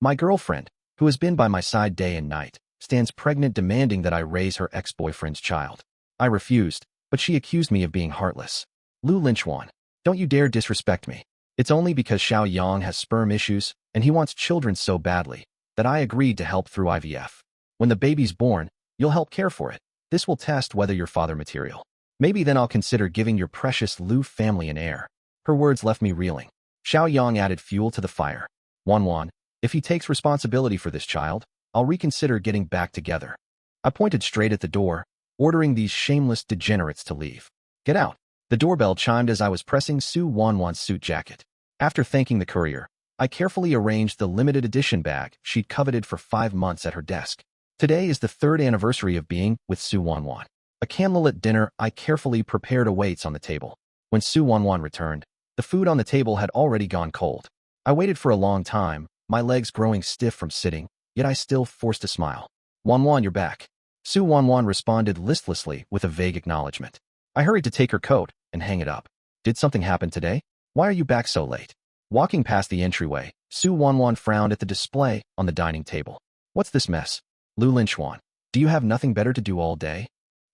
My girlfriend, who has been by my side day and night, stands pregnant demanding that I raise her ex-boyfriend's child. I refused, but she accused me of being heartless. Lu Linchuan, don't you dare disrespect me. It's only because Xiao Yang has sperm issues and he wants children so badly that I agreed to help through IVF. When the baby's born, you'll help care for it. This will test whether you're father material. Maybe then I'll consider giving your precious Lu family an heir. Her words left me reeling. Xiao Yang added fuel to the fire. Wan, if he takes responsibility for this child, I'll reconsider getting back together. I pointed straight at the door, ordering these shameless degenerates to leave. Get out. The doorbell chimed as I was pressing Su Wanwan's suit jacket. After thanking the courier, I carefully arranged the limited edition bag she'd coveted for 5 months at her desk. Today is the 3rd anniversary of being with Su Wanwan. A candlelit dinner I carefully prepared awaits on the table. When Su Wanwan returned, the food on the table had already gone cold. I waited for a long time, my legs growing stiff from sitting, yet I still forced a smile. Wanwan, you're back. Su Wanwan responded listlessly with a vague acknowledgement. I hurried to take her coat and hang it up. Did something happen today? Why are you back so late? Walking past the entryway, Su Wanwan frowned at the display on the dining table. What's this mess? Lu Linchuan, do you have nothing better to do all day?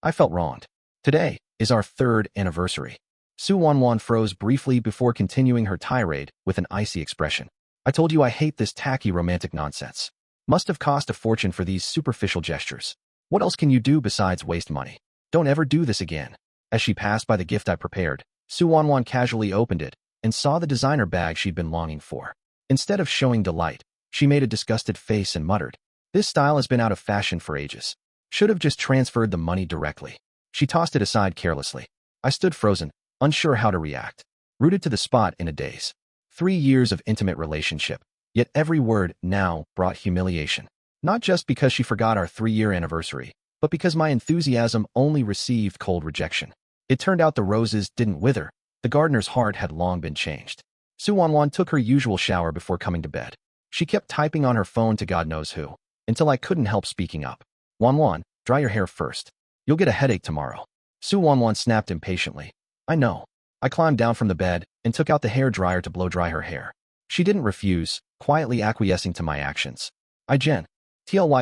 I felt wronged. Today is our 3rd anniversary. Su Wanwan froze briefly before continuing her tirade with an icy expression. I told you I hate this tacky romantic nonsense. Must have cost a fortune for these superficial gestures. What else can you do besides waste money? Don't ever do this again. As she passed by the gift I prepared, Su Wanwan casually opened it and saw the designer bag she'd been longing for. Instead of showing delight, she made a disgusted face and muttered, "This style has been out of fashion for ages. Should have just transferred the money directly." She tossed it aside carelessly. I stood frozen, unsure how to react, rooted to the spot in a daze. 3 years of intimate relationship, yet every word now brought humiliation. Not just because she forgot our 3-year anniversary, but because my enthusiasm only received cold rejection. It turned out the roses didn't wither. The gardener's heart had long been changed. Su Wanwan took her usual shower before coming to bed. She kept typing on her phone to God knows who, until I couldn't help speaking up. Wanwan, dry your hair first. You'll get a headache tomorrow. Su Wanwan snapped impatiently. I know. I climbed down from the bed and took out the hair dryer to blow dry her hair. She didn't refuse, quietly acquiescing to my actions. I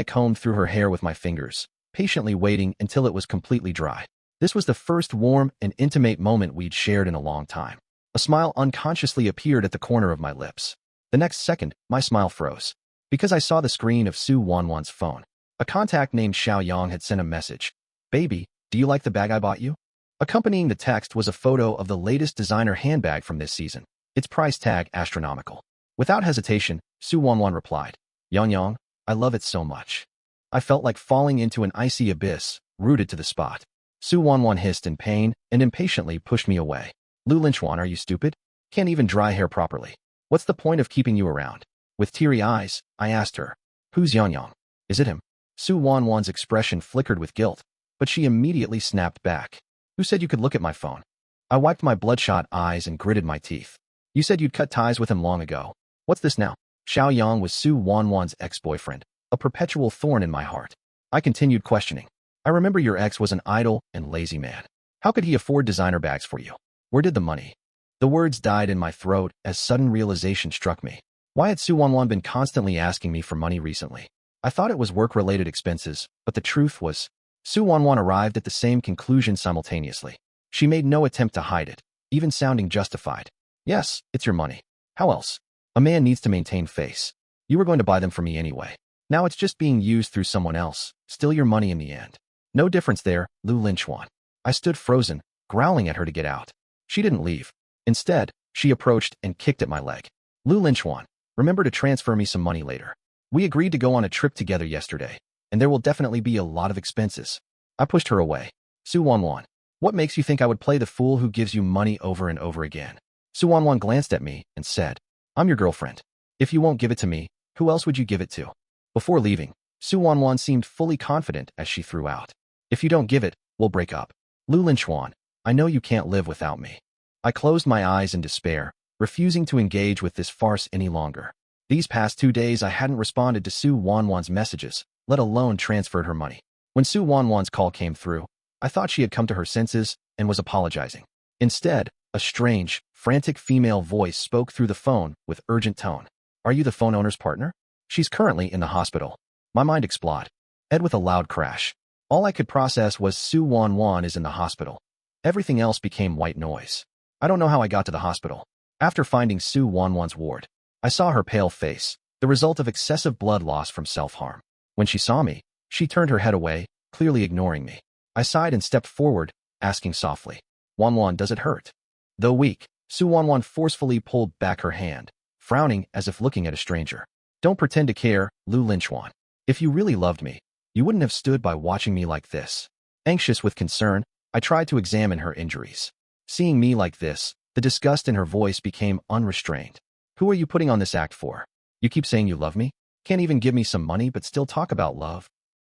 combed through her hair with my fingers, patiently waiting until it was completely dry. This was the first warm and intimate moment we'd shared in a long time. A smile unconsciously appeared at the corner of my lips. The next second, my smile froze, because I saw the screen of Su Wanwan's phone. A contact named Xiao Yang had sent a message. Baby, do you like the bag I bought you? Accompanying the text was a photo of the latest designer handbag from this season, its price tag astronomical. Without hesitation, Su Wanwan replied, Yang, I love it so much. I felt like falling into an icy abyss, rooted to the spot. Su Wanwan hissed in pain and impatiently pushed me away. Lu Linchuan, are you stupid? Can't even dry hair properly. What's the point of keeping you around? With teary eyes, I asked her, who's Yang? Is it him? Su Wanwan's expression flickered with guilt, but she immediately snapped back. Who said you could look at my phone? I wiped my bloodshot eyes and gritted my teeth. You said you'd cut ties with him long ago. What's this now? Xiao Yang was Su Wanwan's ex-boyfriend, a perpetual thorn in my heart. I continued questioning. I remember your ex was an idle and lazy man. How could he afford designer bags for you? Where did the money? The words died in my throat as sudden realization struck me. Why had Su Wanwan been constantly asking me for money recently? I thought it was work-related expenses, but the truth was, Su Wanwan arrived at the same conclusion simultaneously. She made no attempt to hide it, even sounding justified. Yes, it's your money. How else? A man needs to maintain face. You were going to buy them for me anyway. Now it's just being used through someone else, still your money in the end. No difference there, Lu Linchuan. I stood frozen, growling at her to get out. She didn't leave. Instead, she approached and kicked at my leg. Lu Linchuan, remember to transfer me some money later. We agreed to go on a trip together yesterday, and there will definitely be a lot of expenses. I pushed her away. Su Wanwan, what makes you think I would play the fool who gives you money over and over again? Su Wanwan glanced at me and said, I'm your girlfriend. If you won't give it to me, who else would you give it to? Before leaving, Su Wanwan seemed fully confident as she threw out. If you don't give it, we'll break up. Lu Linchuan, I know you can't live without me. I closed my eyes in despair, refusing to engage with this farce any longer. These past 2 days I hadn't responded to Su Wanwan's messages, let alone transferred her money. When Su Wanwan's call came through, I thought she had come to her senses and was apologizing. Instead, a strange, frantic female voice spoke through the phone with urgent tone. Are you the phone owner's partner? She's currently in the hospital. My mind exploded. Ed with a loud crash. All I could process was Su Wanwan is in the hospital. Everything else became white noise. I don't know how I got to the hospital. After finding Su Wanwan's ward, I saw her pale face, the result of excessive blood loss from self-harm. When she saw me, she turned her head away, clearly ignoring me. I sighed and stepped forward, asking softly, "Wanwan, does it hurt?" Though weak, Su Wanwan forcefully pulled back her hand, frowning as if looking at a stranger. "Don't pretend to care, Lu Linchuan. If you really loved me, you wouldn't have stood by watching me like this." Anxious with concern, I tried to examine her injuries. Seeing me like this, the disgust in her voice became unrestrained. "Who are you putting on this act for? You keep saying you love me? Can't even give me some money but still talk about love?"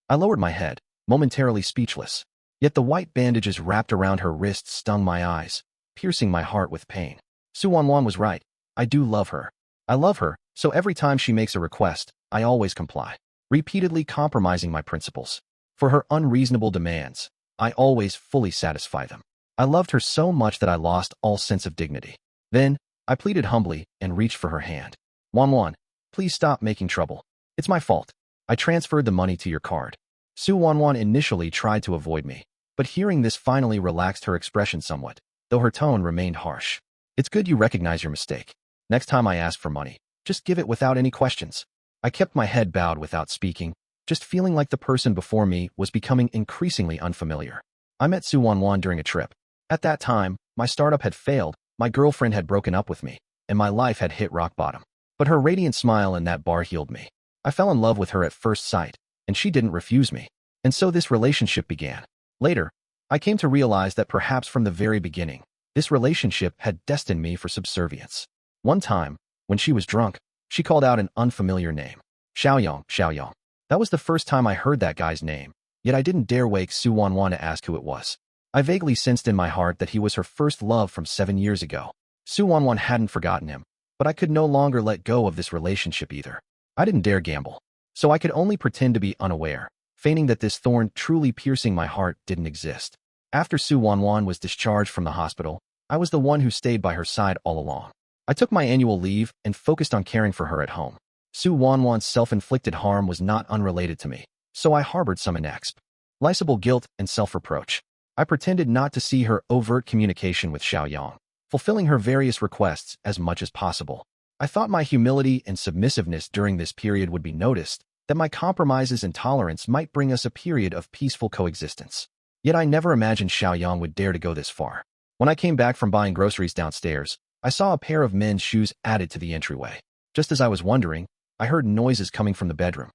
I lowered my head, momentarily speechless. Yet the white bandages wrapped around her wrists stung my eyes, piercing my heart with pain. Su Wanwan was right. I do love her. I love her, so every time she makes a request, I always comply, repeatedly compromising my principles. For her unreasonable demands, I always fully satisfy them. I loved her so much that I lost all sense of dignity. Then, I pleaded humbly and reached for her hand. "Wanwan, please stop making trouble. It's my fault. I transferred the money to your card." Su Wanwan initially tried to avoid me, but hearing this finally relaxed her expression somewhat, though her tone remained harsh. "It's good you recognize your mistake. Next time I ask for money, just give it without any questions." I kept my head bowed without speaking, just feeling like the person before me was becoming increasingly unfamiliar. I met Su Wanwan during a trip. At that time, my startup had failed, my girlfriend had broken up with me, and my life had hit rock bottom. But her radiant smile in that bar healed me. I fell in love with her at first sight, and she didn't refuse me. And so this relationship began. Later, I came to realize that perhaps from the very beginning, this relationship had destined me for subservience. One time, when she was drunk, she called out an unfamiliar name. Xiaoyong, Xiaoyong. That was the first time I heard that guy's name, yet I didn't dare wake Su Wanwan to ask who it was. I vaguely sensed in my heart that he was her first love from 7 years ago. Su Wanwan hadn't forgotten him, but I could no longer let go of this relationship either. I didn't dare gamble, so I could only pretend to be unaware, feigning that this thorn truly piercing my heart didn't exist. After Su Wanwan was discharged from the hospital, I was the one who stayed by her side all along. I took my annual leave and focused on caring for her at home. Su Wanwan's self-inflicted harm was not unrelated to me, so I harbored some inexplicable guilt and self-reproach. I pretended not to see her overt communication with Xiaoyong, fulfilling her various requests as much as possible. I thought my humility and submissiveness during this period would be noticed, that my compromises and tolerance might bring us a period of peaceful coexistence. Yet I never imagined Xiaoyong would dare to go this far. When I came back from buying groceries downstairs, I saw a pair of men's shoes added to the entryway. Just as I was wondering, I heard noises coming from the bedroom.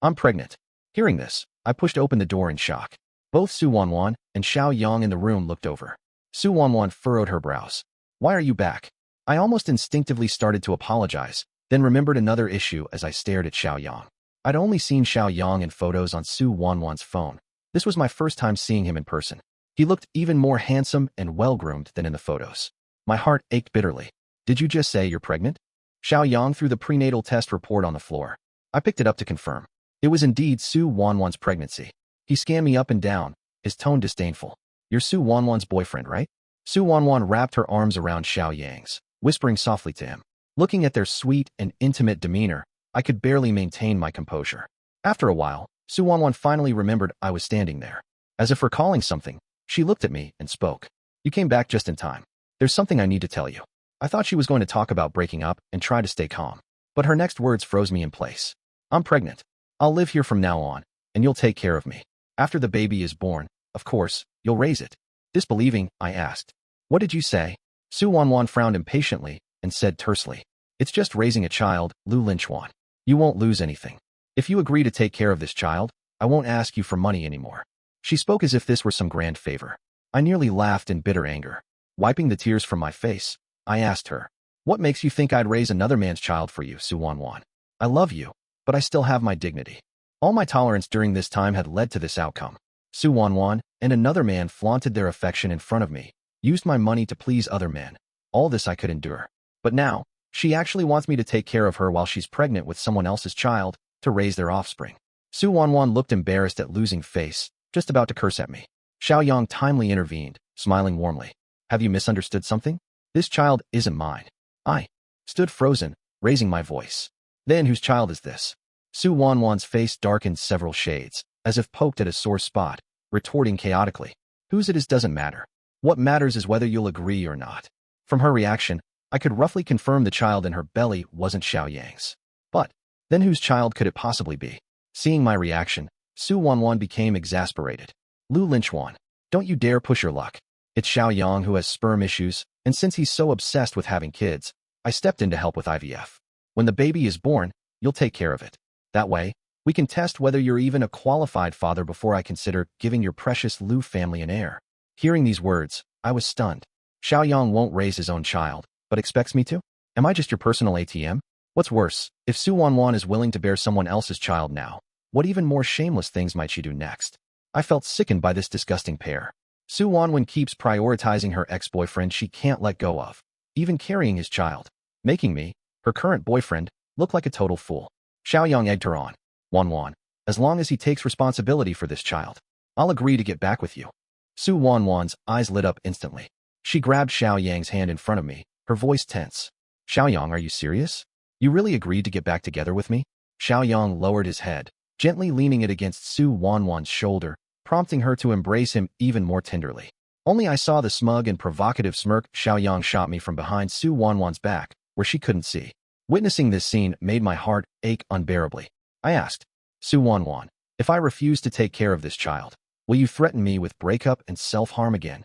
I'm pregnant. Hearing this, I pushed open the door in shock. Both Su Wanwan and Xiaoyong in the room looked over. Su Wanwan furrowed her brows. "Why are you back?" I almost instinctively started to apologize, then remembered another issue as I stared at Xiaoyong. I'd only seen Xiaoyong in photos on Su Wanwan's phone. This was my first time seeing him in person. He looked even more handsome and well-groomed than in the photos. My heart ached bitterly. "Did you just say you're pregnant?" Xiaoyong threw the prenatal test report on the floor. I picked it up to confirm. It was indeed Su Wanwan's pregnancy. He scanned me up and down, his tone disdainful. "You're Su Wanwan's boyfriend, right?" Su Wanwan wrapped her arms around Xiaoyang's, whispering softly to him. Looking at their sweet and intimate demeanor, I could barely maintain my composure. After a while, Su Wanwan finally remembered I was standing there. As if recalling something, she looked at me and spoke. "You came back just in time. There's something I need to tell you." I thought she was going to talk about breaking up and try to stay calm, but her next words froze me in place. "I'm pregnant. I'll live here from now on, and you'll take care of me. After the baby is born, of course, you'll raise it." Disbelieving, I asked, "What did you say?" Su Wanwan frowned impatiently and said tersely, "It's just raising a child, Lu Linchuan. You won't lose anything. If you agree to take care of this child, I won't ask you for money anymore." She spoke as if this were some grand favor. I nearly laughed in bitter anger. Wiping the tears from my face, I asked her, "What makes you think I'd raise another man's child for you, Su Wanwan? I love you, but I still have my dignity." All my tolerance during this time had led to this outcome. Su Wanwan and another man flaunted their affection in front of me, used my money to please other men. All this I could endure. But now, she actually wants me to take care of her while she's pregnant with someone else's child, to raise their offspring. Su Wanwan looked embarrassed at losing face, just about to curse at me. Xiaoyong timely intervened, smiling warmly. "Have you misunderstood something? This child isn't mine." I stood frozen, raising my voice. Then whose child is this? Su Wanwan's face darkened several shades, as if poked at a sore spot, retorting chaotically. Whose it is doesn't matter. What matters is whether you'll agree or not. From her reaction, I could roughly confirm the child in her belly wasn't Xiaoyang's. But then whose child could it possibly be? Seeing my reaction, Su Wanwan became exasperated. Lu Linchuan, don't you dare push your luck. It's Xiaoyang who has sperm issues, and since he's so obsessed with having kids, I stepped in to help with IVF. When the baby is born, you'll take care of it. That way, we can test whether you're even a qualified father before I consider giving your precious Lu family an heir. Hearing these words, I was stunned. Xiaoyang won't raise his own child, but expects me to? Am I just your personal ATM? What's worse, if Su Wanwan is willing to bear someone else's child now, what even more shameless things might she do next? I felt sickened by this disgusting pair. Su Wanwan keeps prioritizing her ex-boyfriend she can't let go of, even carrying his child, making me, her current boyfriend, look like a total fool. Xiaoyang egged her on. Wanwan, as long as he takes responsibility for this child, I'll agree to get back with you. Su Wanwan's eyes lit up instantly. She grabbed Xiaoyang's hand in front of me, her voice tense. Xiaoyang, are you serious? You really agreed to get back together with me? Xiaoyang lowered his head, gently leaning it against Su Wanwan's shoulder, prompting her to embrace him even more tenderly. Only I saw the smug and provocative smirk Xiaoyang shot me from behind Su Wanwan's back, where she couldn't see. Witnessing this scene made my heart ache unbearably. I asked, Su Wanwan, if I refuse to take care of this child, will you threaten me with breakup and self-harm again?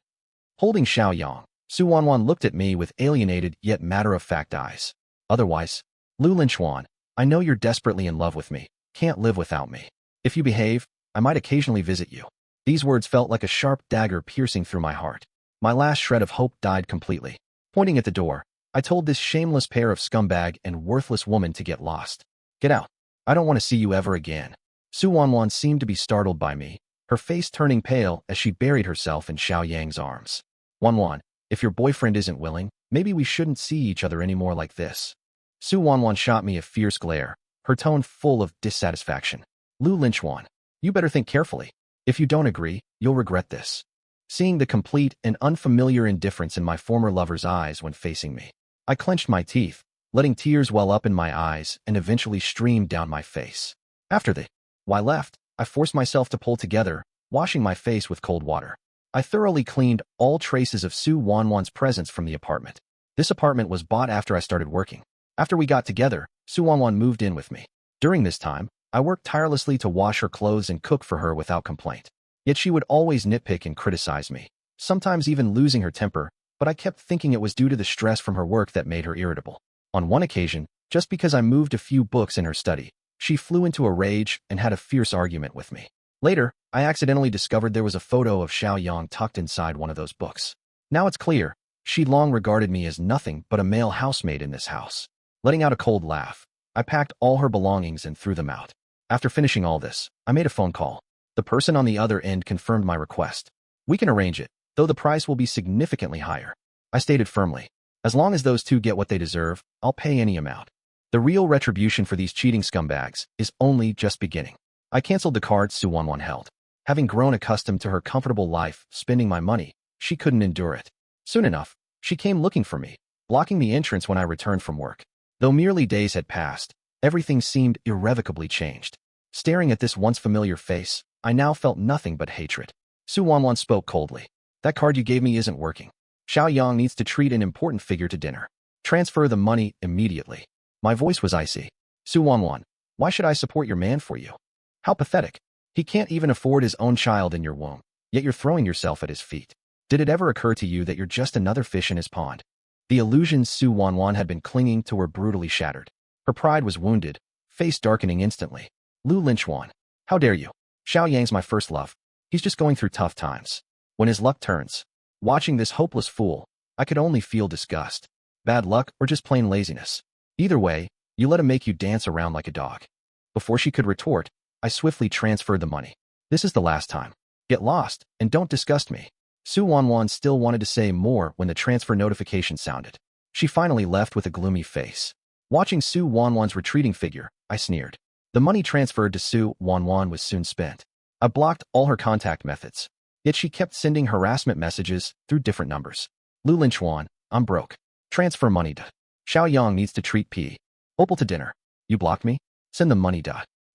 Holding Xiaoyang, Su Wanwan looked at me with alienated yet matter-of-fact eyes. Otherwise, Lu Linchuan, I know you're desperately in love with me, can't live without me. If you behave, I might occasionally visit you. These words felt like a sharp dagger piercing through my heart. My last shred of hope died completely. Pointing at the door, I told this shameless pair of scumbag and worthless woman to get lost. Get out. I don't want to see you ever again. Su Wanwan seemed to be startled by me, her face turning pale as she buried herself in Xiaoyang's arms. Wanwan, if your boyfriend isn't willing, maybe we shouldn't see each other anymore like this. Su Wanwan shot me a fierce glare, her tone full of dissatisfaction. Lu Linchuan, you better think carefully. If you don't agree, you'll regret this. Seeing the complete and unfamiliar indifference in my former lover's eyes when facing me, I clenched my teeth, letting tears well up in my eyes and eventually stream down my face. After the why left, I forced myself to pull together, washing my face with cold water. I thoroughly cleaned all traces of Su Wanwan's presence from the apartment. This apartment was bought after I started working. After we got together, Su Wanwan moved in with me. During this time, I worked tirelessly to wash her clothes and cook for her without complaint. Yet she would always nitpick and criticize me, sometimes even losing her temper, but I kept thinking it was due to the stress from her work that made her irritable. On one occasion, just because I moved a few books in her study, she flew into a rage and had a fierce argument with me. Later, I accidentally discovered there was a photo of Xiaoyang tucked inside one of those books. Now it's clear, she'd long regarded me as nothing but a male housemaid in this house. Letting out a cold laugh, I packed all her belongings and threw them out. After finishing all this, I made a phone call. The person on the other end confirmed my request. We can arrange it, though the price will be significantly higher. I stated firmly, as long as those two get what they deserve, I'll pay any amount. The real retribution for these cheating scumbags is only just beginning. I canceled the card Su Wanwan held. Having grown accustomed to her comfortable life spending my money, she couldn't endure it. Soon enough, she came looking for me, blocking the entrance when I returned from work. Though merely days had passed, everything seemed irrevocably changed. Staring at this once familiar face, I now felt nothing but hatred. Su Wanwan spoke coldly. That card you gave me isn't working. Xiaoyang needs to treat an important figure to dinner. Transfer the money immediately. My voice was icy. Su Wanwan, why should I support your man for you? How pathetic. He can't even afford his own child in your womb, yet you're throwing yourself at his feet. Did it ever occur to you that you're just another fish in his pond? The illusions Su Wanwan had been clinging to were brutally shattered. Her pride was wounded, face darkening instantly. Lu Linchuan, how dare you? Xiaoyang's my first love. He's just going through tough times. When his luck turns. Watching this hopeless fool, I could only feel disgust. Bad luck or just plain laziness. Either way, you let him make you dance around like a dog. Before she could retort, I swiftly transferred the money. This is the last time. Get lost, and don't disgust me. Su Wanwan still wanted to say more when the transfer notification sounded. She finally left with a gloomy face. Watching Su Wanwan's retreating figure, I sneered. The money transferred to Su Wanwan was soon spent. I blocked all her contact methods. Yet she kept sending harassment messages through different numbers. Lu Linchuan, I'm broke. Transfer money to Xiaoyang needs to treat P. Opal to dinner. You blocked me? Send the money.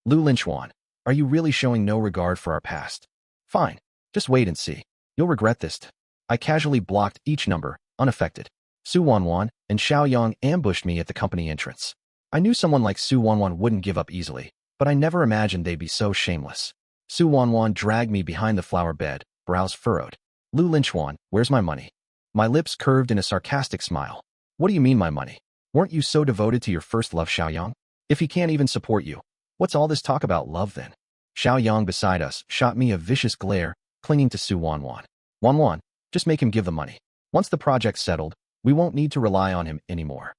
Lu Linchuan, are you really showing no regard for our past? Fine. Just wait and see. You'll regret this. I casually blocked each number, unaffected. Su Wanwan and Xiao Yang ambushed me at the company entrance. I knew someone like Su Wanwan wouldn't give up easily, but I never imagined they'd be so shameless. Su Wanwan dragged me behind the flower bed, brows furrowed. Lu Linchuan, where's my money? My lips curved in a sarcastic smile. What do you mean my money? Weren't you so devoted to your first love, Xiao Yang? If he can't even support you, what's all this talk about love then? Xiao Yang beside us shot me a vicious glare, clinging to Su Wanwan. Wanwan, just make him give the money. Once the project's settled, we won't need to rely on him anymore.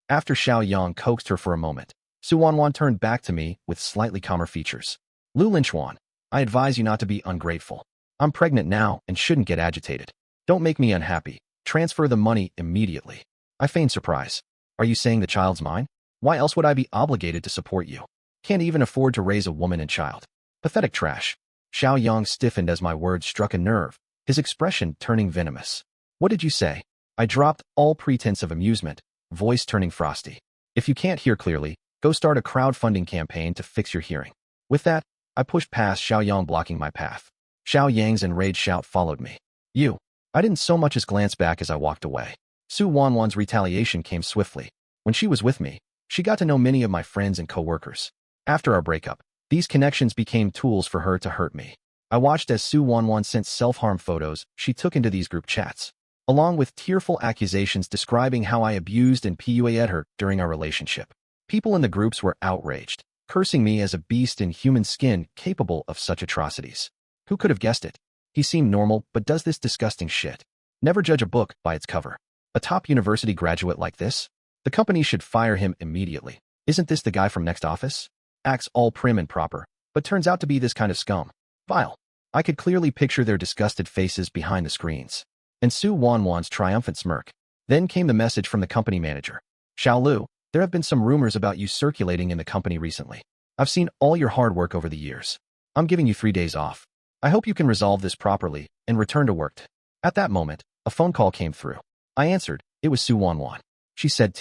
After Xiao Yang coaxed her for a moment, Su Wanwan turned back to me with slightly calmer features. Lu Linchuan, I advise you not to be ungrateful. I'm pregnant now and shouldn't get agitated. Don't make me unhappy. Transfer the money immediately. I feigned surprise. Are you saying the child's mine? Why else would I be obligated to support you? Can't even afford to raise a woman and child. Pathetic trash. Xiao Yang stiffened as my words struck a nerve, his expression turning venomous. What did you say? I dropped all pretense of amusement, voice turning frosty. If you can't hear clearly, go start a crowdfunding campaign to fix your hearing. With that, I pushed past Xiao Yang, blocking my path. Xiao Yang's enraged shout followed me. You. I didn't so much as glance back as I walked away. Su Wanwan's retaliation came swiftly. When she was with me, she got to know many of my friends and co-workers. After our breakup, these connections became tools for her to hurt me. I watched as Su Wanwan sent self-harm photos she took into these group chats, along with tearful accusations describing how I abused and PUA'd her during our relationship. People in the groups were outraged, cursing me as a beast in human skin capable of such atrocities. Who could have guessed it? He seemed normal, but does this disgusting shit. Never judge a book by its cover. A top university graduate like this? The company should fire him immediately. Isn't this the guy from next office? Acts all prim and proper, but turns out to be this kind of scum. Vile. I could clearly picture their disgusted faces behind the screens. And Su Wanwan's triumphant smirk. Then came the message from the company manager. Xiao Lu, there have been some rumors about you circulating in the company recently. I've seen all your hard work over the years. I'm giving you 3 days off. I hope you can resolve this properly and return to work. At that moment, a phone call came through. I answered. It was Su Wanwan. She said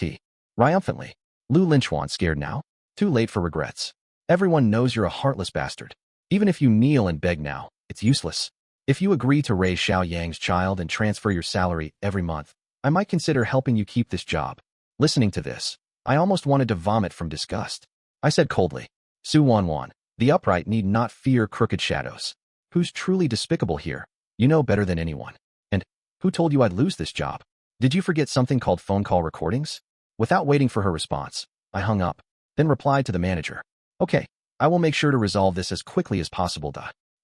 triumphantly. Lu Linchuan, scared now? Too late for regrets. Everyone knows you're a heartless bastard. Even if you kneel and beg now, it's useless. If you agree to raise Xiao Yang's child and transfer your salary every month, I might consider helping you keep this job. Listening to this, I almost wanted to vomit from disgust. I said coldly, Su Wanwan, the upright need not fear crooked shadows. Who's truly despicable here? You know better than anyone. And who told you I'd lose this job? Did you forget something called phone call recordings? Without waiting for her response, I hung up, then replied to the manager. Okay, I will make sure to resolve this as quickly as possible.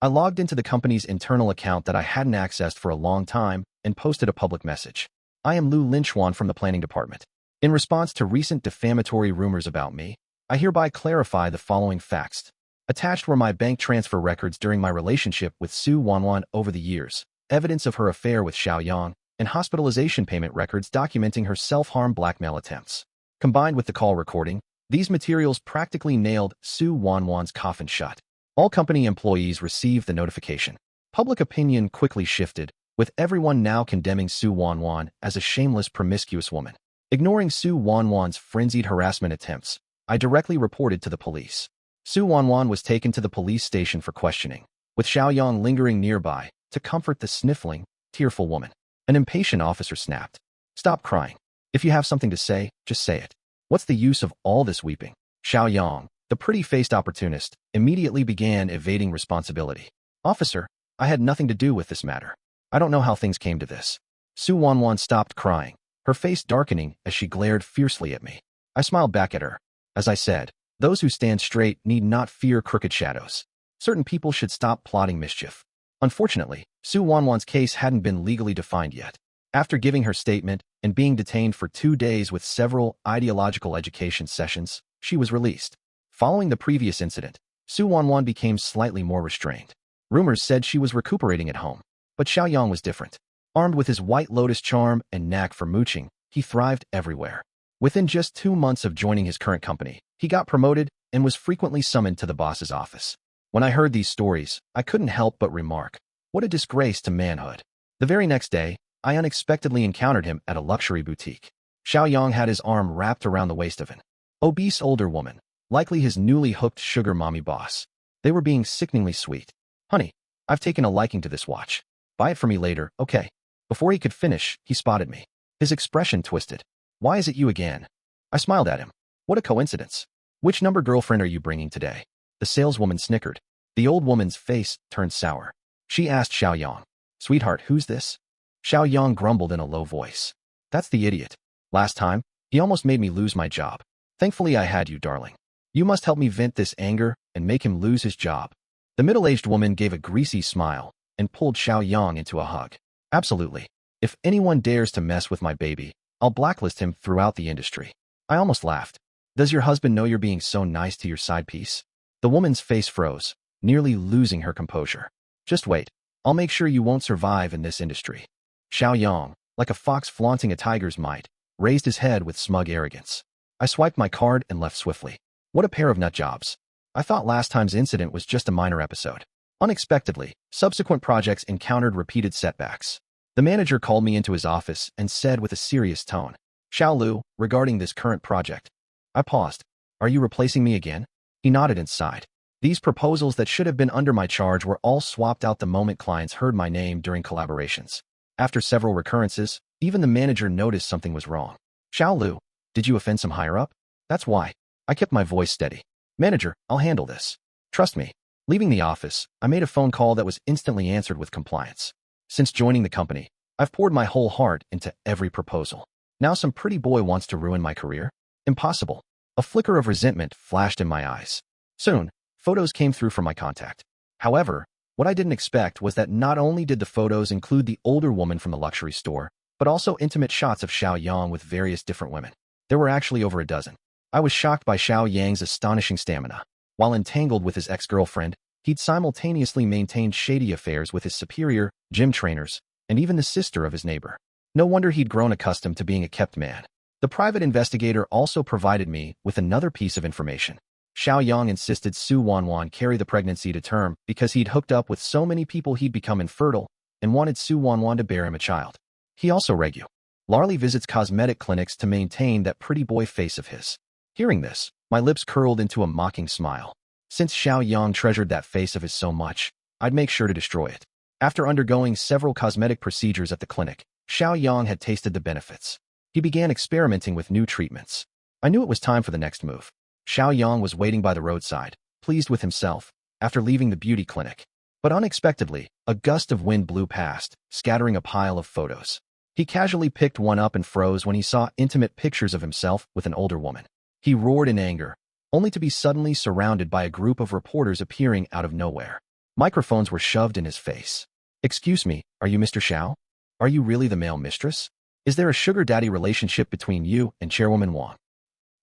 I logged into the company's internal account that I hadn't accessed for a long time and posted a public message. I am Lu Linchuan from the planning department. In response to recent defamatory rumors about me, I hereby clarify the following facts. Attached were my bank transfer records during my relationship with Su Wanwan over the years, evidence of her affair with Xiao Yang, and hospitalization payment records documenting her self-harm blackmail attempts. Combined with the call recording, these materials practically nailed Su Wanwan's coffin shut. All company employees received the notification. Public opinion quickly shifted, with everyone now condemning Su Wanwan as a shameless, promiscuous woman. Ignoring Su Wanwan's frenzied harassment attempts, I directly reported to the police. Su Wanwan was taken to the police station for questioning, with Xiao Yang lingering nearby to comfort the sniffling, tearful woman. An impatient officer snapped. Stop crying. If you have something to say, just say it. What's the use of all this weeping? Xiao Yang, the pretty-faced opportunist, immediately began evading responsibility. Officer, I had nothing to do with this matter. I don't know how things came to this. Su Wanwan stopped crying, her face darkening as she glared fiercely at me. I smiled back at her. As I said, those who stand straight need not fear crooked shadows. Certain people should stop plotting mischief. Unfortunately, Su Wanwan's case hadn't been legally defined yet. After giving her statement and being detained for 2 days with several ideological education sessions, she was released. Following the previous incident, Su Wanwan became slightly more restrained. Rumors said she was recuperating at home, but Xiao Yang was different. Armed with his White Lotus charm and knack for mooching, he thrived everywhere. Within just 2 months of joining his current company, he got promoted and was frequently summoned to the boss's office. When I heard these stories, I couldn't help but remark, what a disgrace to manhood. The very next day, I unexpectedly encountered him at a luxury boutique. Xiao Yang had his arm wrapped around the waist of an obese older woman, Likely his newly hooked sugar mommy boss. They were being sickeningly sweet. Honey, I've taken a liking to this watch. Buy it for me later, okay? Before he could finish, he spotted me. His expression twisted. Why is it you again? I smiled at him. What a coincidence. Which number girlfriend are you bringing today? The saleswoman snickered. The old woman's face turned sour. She asked Xiao Yang. Sweetheart, who's this? Xiao Yang grumbled in a low voice. That's the idiot. Last time, he almost made me lose my job. Thankfully I had you, darling. You must help me vent this anger and make him lose his job. The middle-aged woman gave a greasy smile and pulled Xiao Yang into a hug. Absolutely. If anyone dares to mess with my baby, I'll blacklist him throughout the industry. I almost laughed. Does your husband know you're being so nice to your side piece? The woman's face froze, nearly losing her composure. Just wait. I'll make sure you won't survive in this industry. Xiao Yang, like a fox flaunting a tiger's might, raised his head with smug arrogance. I swiped my card and left swiftly. What a pair of nutjobs. I thought last time's incident was just a minor episode. Unexpectedly, subsequent projects encountered repeated setbacks. The manager called me into his office and said with a serious tone, Xiao Lu, regarding this current project. I paused. Are you replacing me again? He nodded and sighed. These proposals that should have been under my charge were all swapped out the moment clients heard my name during collaborations. After several recurrences, even the manager noticed something was wrong. Xiao Lu, did you offend some higher up? That's why. I kept my voice steady. Manager, I'll handle this. Trust me. Leaving the office, I made a phone call that was instantly answered with compliance. Since joining the company, I've poured my whole heart into every proposal. Now some pretty boy wants to ruin my career? Impossible. A flicker of resentment flashed in my eyes. Soon, photos came through from my contact. However, what I didn't expect was that not only did the photos include the older woman from the luxury store, but also intimate shots of Xiao Yang with various different women. There were actually over a dozen. I was shocked by Xiao Yang's astonishing stamina. While entangled with his ex-girlfriend, he'd simultaneously maintained shady affairs with his superior, gym trainers, and even the sister of his neighbor. No wonder he'd grown accustomed to being a kept man. The private investigator also provided me with another piece of information. Xiao Yang insisted Su Wanwan carry the pregnancy to term because he'd hooked up with so many people he'd become infertile and wanted Su Wanwan to bear him a child. He also regularly visits cosmetic clinics to maintain that pretty boy face of his. Hearing this, my lips curled into a mocking smile. Since Xiao Yang treasured that face of his so much, I'd make sure to destroy it. After undergoing several cosmetic procedures at the clinic, Xiao Yang had tasted the benefits. He began experimenting with new treatments. I knew it was time for the next move. Xiao Yang was waiting by the roadside, pleased with himself, after leaving the beauty clinic. But unexpectedly, a gust of wind blew past, scattering a pile of photos. He casually picked one up and froze when he saw intimate pictures of himself with an older woman. He roared in anger, only to be suddenly surrounded by a group of reporters appearing out of nowhere. Microphones were shoved in his face. Excuse me, are you Mr. Xiao? Are you really the male mistress? Is there a sugar daddy relationship between you and Chairwoman Wang?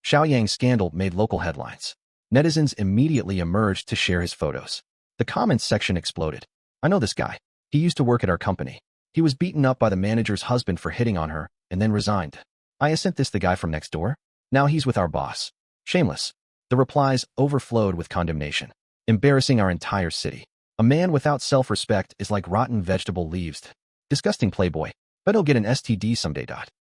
Xiao Yang's scandal made local headlines. Netizens immediately emerged to share his photos. The comments section exploded. I know this guy. He used to work at our company. He was beaten up by the manager's husband for hitting on her, and then resigned. Isn't this the guy from next door? Now he's with our boss. Shameless. The replies overflowed with condemnation. Embarrassing our entire city. A man without self-respect is like rotten vegetable leaves. Disgusting playboy. Bet he'll get an STD someday.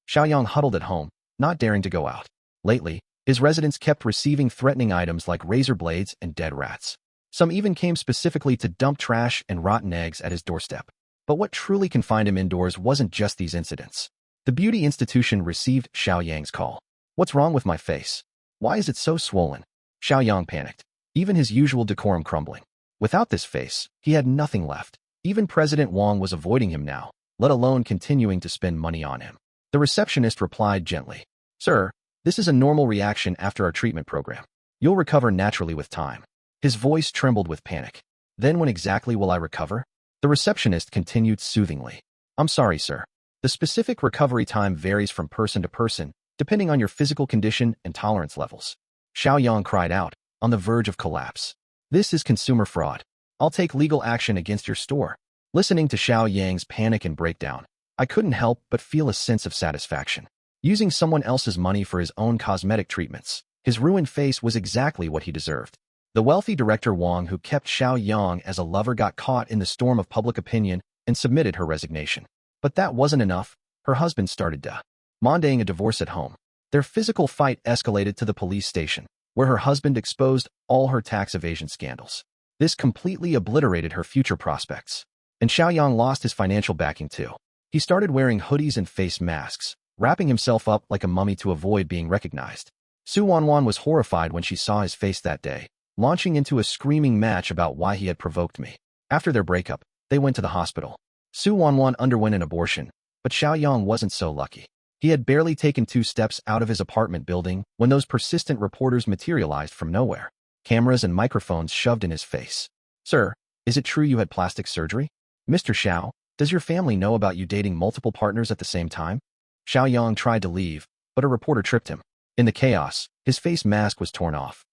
Xiao Yang huddled at home, not daring to go out. Lately, his residents kept receiving threatening items like razor blades and dead rats. Some even came specifically to dump trash and rotten eggs at his doorstep. But what truly confined him indoors wasn't just these incidents. The beauty institution received Xiao Yang's call. What's wrong with my face? Why is it so swollen? Xiao Yang panicked, even his usual decorum crumbling. Without this face, he had nothing left. Even President Wang was avoiding him now, let alone continuing to spend money on him. The receptionist replied gently, Sir, this is a normal reaction after our treatment program. You'll recover naturally with time. His voice trembled with panic. Then when exactly will I recover? The receptionist continued soothingly. I'm sorry, sir. The specific recovery time varies from person to person, depending on your physical condition and tolerance levels. Xiao Yang cried out, on the verge of collapse. This is consumer fraud. I'll take legal action against your store. Listening to Xiao Yang's panic and breakdown, I couldn't help but feel a sense of satisfaction. Using someone else's money for his own cosmetic treatments, his ruined face was exactly what he deserved. The wealthy director Wang, who kept Xiao Yang as a lover, got caught in the storm of public opinion and submitted her resignation. But that wasn't enough. Her husband started demanding a divorce at home. Their physical fight escalated to the police station. where her husband exposed all her tax evasion scandals. This completely obliterated her future prospects. And Xiaoyang lost his financial backing too. He started wearing hoodies and face masks, wrapping himself up like a mummy to avoid being recognized. Su Wanwan was horrified when she saw his face that day, launching into a screaming match about why he had provoked me. After their breakup, they went to the hospital. Su Wanwan underwent an abortion, but Xiaoyang wasn't so lucky. He had barely taken 2 steps out of his apartment building when those persistent reporters materialized from nowhere. Cameras and microphones shoved in his face. "Sir, is it true you had plastic surgery? Mr. Xiao, does your family know about you dating multiple partners at the same time?" Xiaoyang tried to leave, but a reporter tripped him. In the chaos, his face mask was torn off.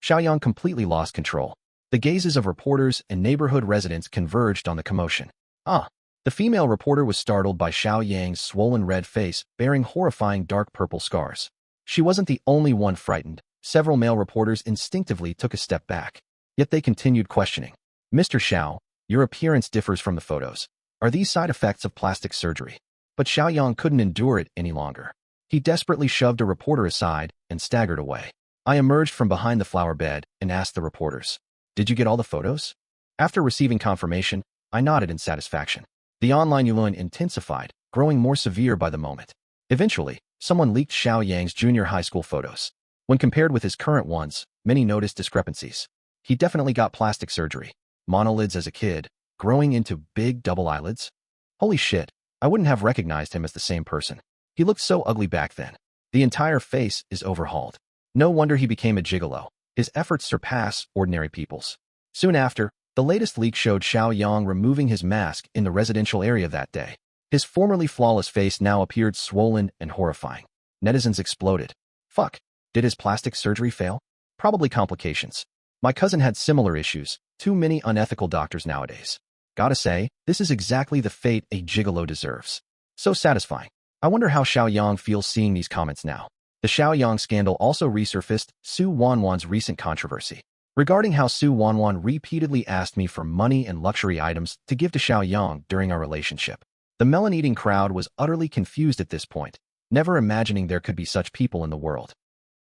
Xiaoyang completely lost control. The gazes of reporters and neighborhood residents converged on the commotion. The female reporter was startled by Xiaoyang's swollen red face bearing horrifying dark purple scars. She wasn't the only one frightened. Several male reporters instinctively took a step back. Yet they continued questioning. "Mr. Xiao, your appearance differs from the photos. Are these side effects of plastic surgery?" But Xiaoyang couldn't endure it any longer. He desperately shoved a reporter aside and staggered away. I emerged from behind the flower bed and asked the reporters, "Did you get all the photos?" After receiving confirmation, I nodded in satisfaction. The online yulun intensified, growing more severe by the moment. Eventually, someone leaked Xiaoyang's junior high school photos. When compared with his current ones, many noticed discrepancies. He definitely got plastic surgery. Monolids as a kid, growing into big double eyelids. Holy shit, I wouldn't have recognized him as the same person. He looked so ugly back then. The entire face is overhauled. No wonder he became a gigolo. His efforts surpass ordinary people's. Soon after, the latest leak showed Xiaoyang removing his mask in the residential area that day. His formerly flawless face now appeared swollen and horrifying. Netizens exploded. Fuck, did his plastic surgery fail? Probably complications. My cousin had similar issues. Too many unethical doctors nowadays. Gotta say, this is exactly the fate a gigolo deserves. So satisfying. I wonder how Xiaoyang feels seeing these comments now. The Xiaoyang scandal also resurfaced Su Wanwan's recent controversy regarding how Su Wanwan repeatedly asked me for money and luxury items to give to Xiaoyang during our relationship. The melon-eating crowd was utterly confused at this point, never imagining there could be such people in the world.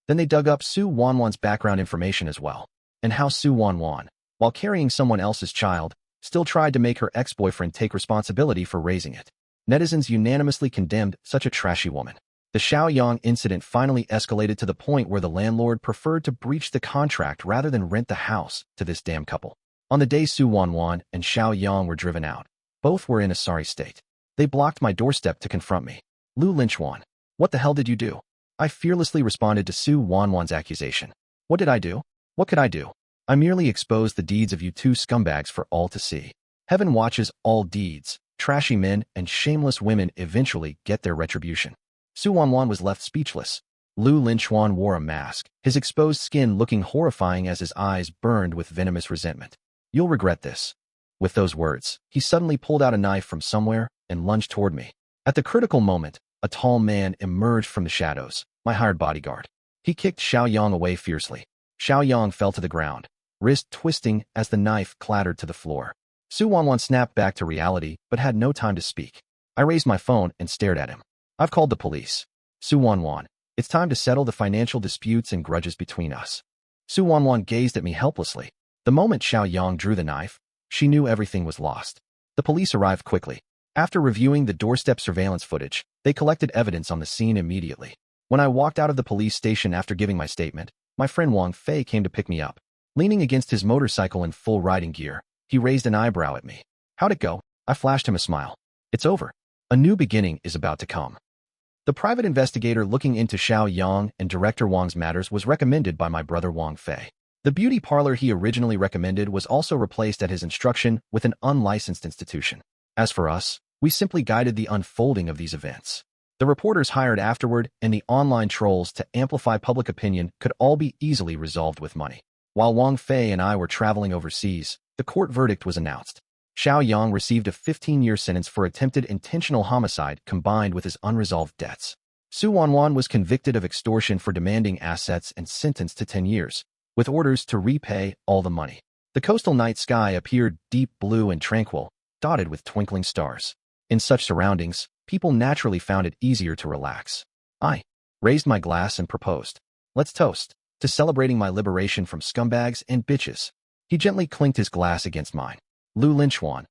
Then they dug up Su Wanwan's background information as well, and how Su Wanwan, while carrying someone else's child, still tried to make her ex-boyfriend take responsibility for raising it. Netizens unanimously condemned such a trashy woman. The Xiaoyang incident finally escalated to the point where the landlord preferred to breach the contract rather than rent the house to this damn couple. On the day Su Wanwan and Xiaoyang were driven out, both were in a sorry state. They blocked my doorstep to confront me. "Lu Linchuan, what the hell did you do?" I fearlessly responded to Su Wanwan's accusation. "What did I do? What could I do? I merely exposed the deeds of you 2 scumbags for all to see. Heaven watches all deeds. Trashy men and shameless women eventually get their retribution." Su Wanwan was left speechless. Lu Linchuan wore a mask, his exposed skin looking horrifying as his eyes burned with venomous resentment. "You'll regret this." With those words, he suddenly pulled out a knife from somewhere and lunged toward me. At the critical moment, a tall man emerged from the shadows, my hired bodyguard. He kicked Xiaoyang away fiercely. Xiaoyang fell to the ground, wrist twisting as the knife clattered to the floor. Su Wanwan snapped back to reality but had no time to speak. I raised my phone and stared at him. "I've called the police. Su Wanwan, it's time to settle the financial disputes and grudges between us." Su Wanwan gazed at me helplessly. The moment Xiaoyang drew the knife, she knew everything was lost. The police arrived quickly. After reviewing the doorstep surveillance footage, they collected evidence on the scene immediately. When I walked out of the police station after giving my statement, my friend Wang Fei came to pick me up. Leaning against his motorcycle in full riding gear, he raised an eyebrow at me. "How'd it go?" I flashed him a smile. "It's over. A new beginning is about to come." The private investigator looking into Xiaoyang and Director Wang's matters was recommended by my brother Wang Fei. The beauty parlor he originally recommended was also replaced at his instruction with an unlicensed institution. As for us, we simply guided the unfolding of these events. The reporters hired afterward and the online trolls to amplify public opinion could all be easily resolved with money. While Wang Fei and I were traveling overseas, the court verdict was announced. Xiaoyang received a 15-year sentence for attempted intentional homicide combined with his unresolved debts. Su Wanwan was convicted of extortion for demanding assets and sentenced to 10 years, with orders to repay all the money. The coastal night sky appeared deep blue and tranquil, dotted with twinkling stars. In such surroundings, people naturally found it easier to relax. I raised my glass and proposed, "Let's toast." to celebrating my liberation from scumbags and bitches. He gently clinked his glass against mine. Lu Linchuan,